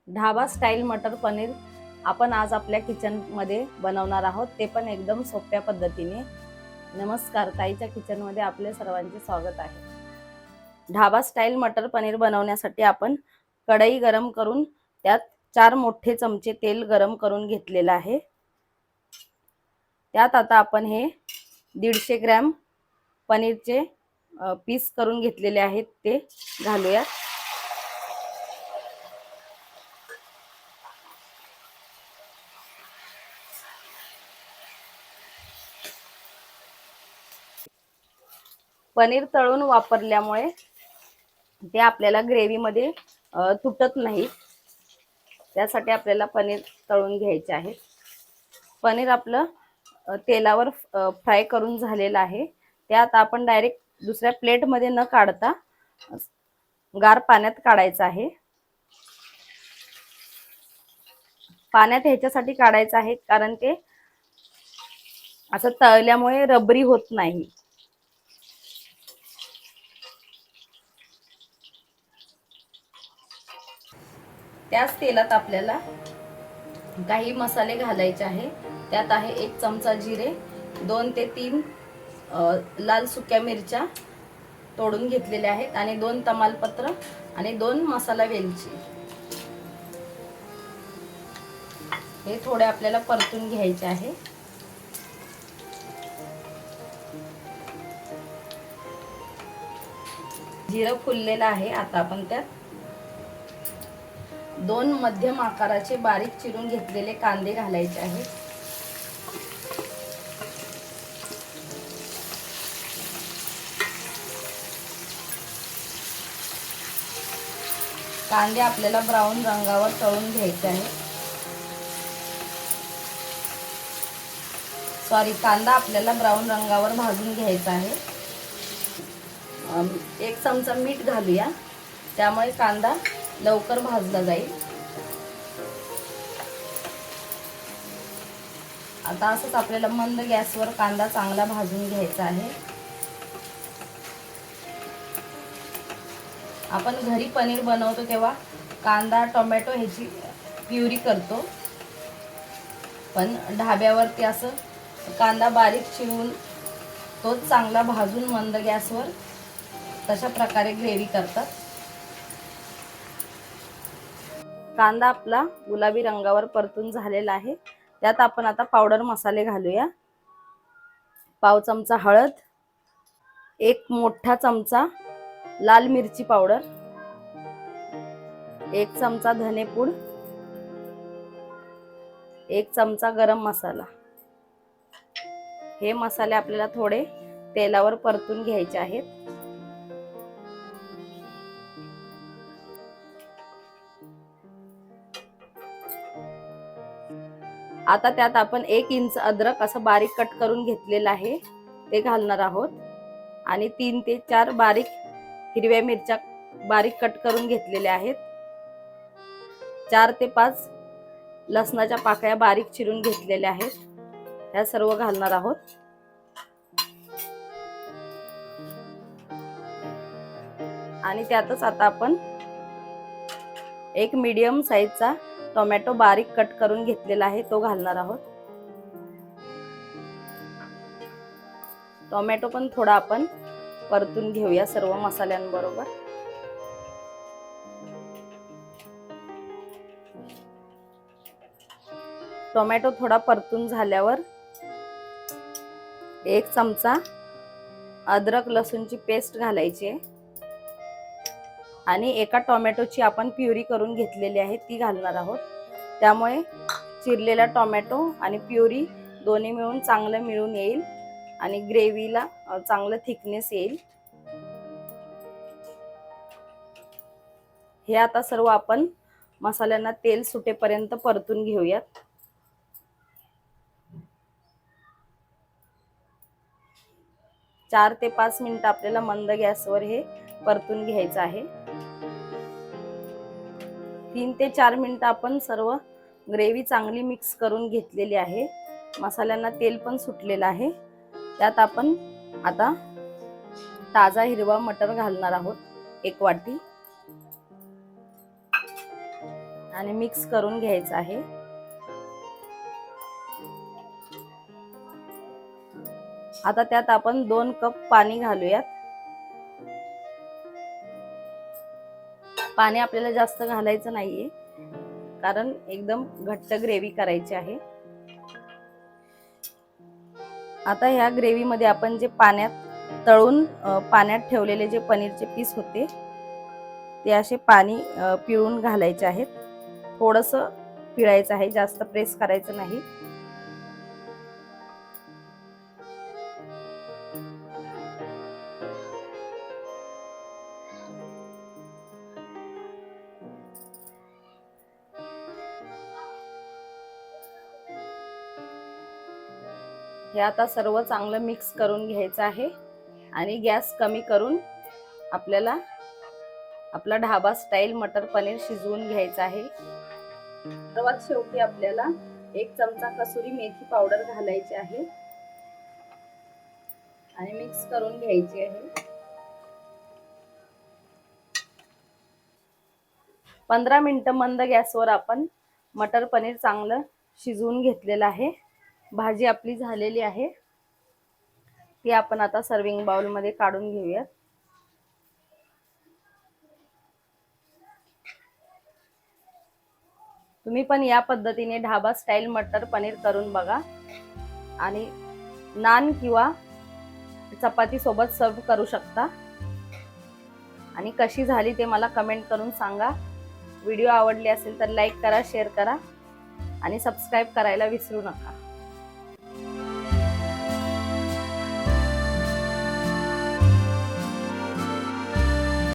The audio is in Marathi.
ढाबा स्टाईल मटर पनीर आपण आज आपल्या किचन मध्ये बनवणार आहोत, ते पण एकदम सोप्या पद्धतीने। नमस्कार, ताईच्या किचन मध्ये आपले सर्वांचे स्वागत आहे। ढाबा स्टाईल मटर पनीर बनवण्यासाठी आपण कढई गरम करून त्यात 4 मोठे चमचे तेल गरम करून घेतलेले आहे। त्यात आता आपण हे 150 ग्रॅम पनीरचे पीस करून घेतलेले आहेत ते घालूया। पनीर तळून वापरल्यामुळे ते आपल्याला ग्रेव्ही मध्ये तुटत नाही, त्यासाठी आपल्याला पनीर तळून घ्यायचे आहे। पनीर आपलं तेलावर फ्राय करून झालेलं आहे। त्यात आपण डायरेक्ट दुसऱ्या प्लेट मध्ये न काढता गार पाण्यात काढायचं आहे। पाण्यात ह्याच्यासाठी काढायचं आहे कारण ते असं तळल्यामुळे रबरी होत नाही। त्याच तेलात आपल्याला काही मसाले घालायचे आहे। त्यात आहे 1 चमचा जिरे, 2 ते 3 लाल सुक्या मिरच्या तोडून घेतलेल्या आहेत आणि 2 तमालपत्र आणि 2 मसाला वेलची। हे थोडे आपल्याला परतून घ्यायचे आहे। जिरं फुललेलं आहे। आता आपण त्यात 2 मध्यम आकाराचे बारीक चिरून घेतलेले कांदे घालायचे आहेत। कांदे आपल्याला ब्राऊन रंगावर तळून घ्यायचे आहेत। कांदा आपल्याला ब्राऊन रंगावर भाजून घ्यायचा आहे। 1 चमचा मीठ घालूया, त्यामुळे कांदा लवकर भाजला जाईल। आता असंच आपल्याला मंद गॅसवर कांदा चांगला भाजून घ्यायचा आहे। आपण घरी पनीर बनवतो तेव्हा कांदा टोमॅटो ह्याची प्युरी करतो, पण ढाब्यावरती असं कांदा बारीक चिरून तो चांगला भाजून मंद गॅसवर तशा प्रकारे ग्रेव्ही करतात। कांदा आपला गुलाबी रंगावर परतून झालेला आहे। त्यात आपण आता पावडर मसाले घालूया। पाव चमचा हळद, 1 मोठा चमचा लाल मिरची पावडर, 1 चमचा धनेपूड, 1 चमचा गरम मसाला। हे मसाले आपल्याला थोडे तेलावर परतून घ्यायचे आहेत। आता त्यात आपण 1 इंच अद्रक असं बारीक कट करून घेतलेलं आहे ते घालणार आहोत आणि 3 ते 4 बारीक हिरव्या मिरच्या बारीक कट करून घेतलेल्या आहेत। 4 ते 5 लसणाच्या पाकळ्या बारीक चिरून घेतलेल्या आहेत, ह्या सर्व घालणार आहोत। आणि त्यातच आता आपण 1 मीडियम साईजचा टोमॅटो बारीक कट करून घेतलेला आहे तो घालणार आहोत। टोमॅटो पण थोडा आपण परतून घेऊया सर्व मसाल्यांबरोबर। टोमॅटो थोडा परतून झाल्यावर 1 चमचा अद्रक लसूणची पेस्ट घालायची आहे आणि एका टोमॅटोची आपण प्युरी करून घेतलेली आहे ती घालणार आहोत। त्यामुळे चिरलेला टोमॅटो आणि प्युरी दोन्ही मिळून चांगलं मिळून येईल आणि ग्रेव्हीला चांगलं थिकनेस येईल। हे आता सर्व आपण मसाल्यांना तेल सुटेपर्यंत परतून घेऊयात। चार ते 5 मिनिट आपल्याला मंद गॅसवर हे परतून घ्यायचं आहे। 3 ते 4 मिनिट आपण सर्व ग्रेव्ही चांगली मिक्स करून घेतलेली आहे। मसाल्यांना तेल पण सुटलेलं आहे। त्यात आपण आता ताजा हिरवा मटर घालणार आहोत 1 वाटी आणि मिक्स करून घ्यायचं आहे. आता त्यात आपण 2 कप पाणी घालूयात. पाणी आपल्याला जास्त घालायचं नाहीये, कारण एकदम घट्ट ग्रेव्ही करायची आहे. आता ह्या ग्रेव्ही मध्ये आपण जे तळून पाण्यात ठेवलेले जे पनीरचे पीस होते ते असे पाणी पिळून घालायचे आहेत. थोडंसं पिळायचं आहे, जास्त प्रेस करायचं नाही. हे आता सर्व चांगलं मिक्स करून घ्यायचं आहे आणि गॅस कमी करून आपल्याला आपला ढाबा स्टाईल मटर पनीर शिजवून घ्यायचं आहे. सर्वात शेवटी आपल्याला 1 चमचा कसुरी मेथी पावडर घालायची आहे आणि मिक्स करून घ्यायची आहे. 15 मिनिटं मंद गॅसवर आपण मटर पनीर चांगलं शिजवून घेतलेलं आहे. भाजी आपली झालेली आहे. ती आपण आता सर्विंग बाउल मध्ये काढून घेऊया. तुम्ही पण या पद्धतीने ढाबा स्टाईल मटर पनीर करून बघा आणि नान किंवा चपाती सोबत सर्व करू शकता. आणि कशी झाली ते मला कमेंट करून सांगा. व्हिडिओ आवडली असेल तर लाईक करा, शेअर करा आणि सबस्क्राईब करायला विसरू नका.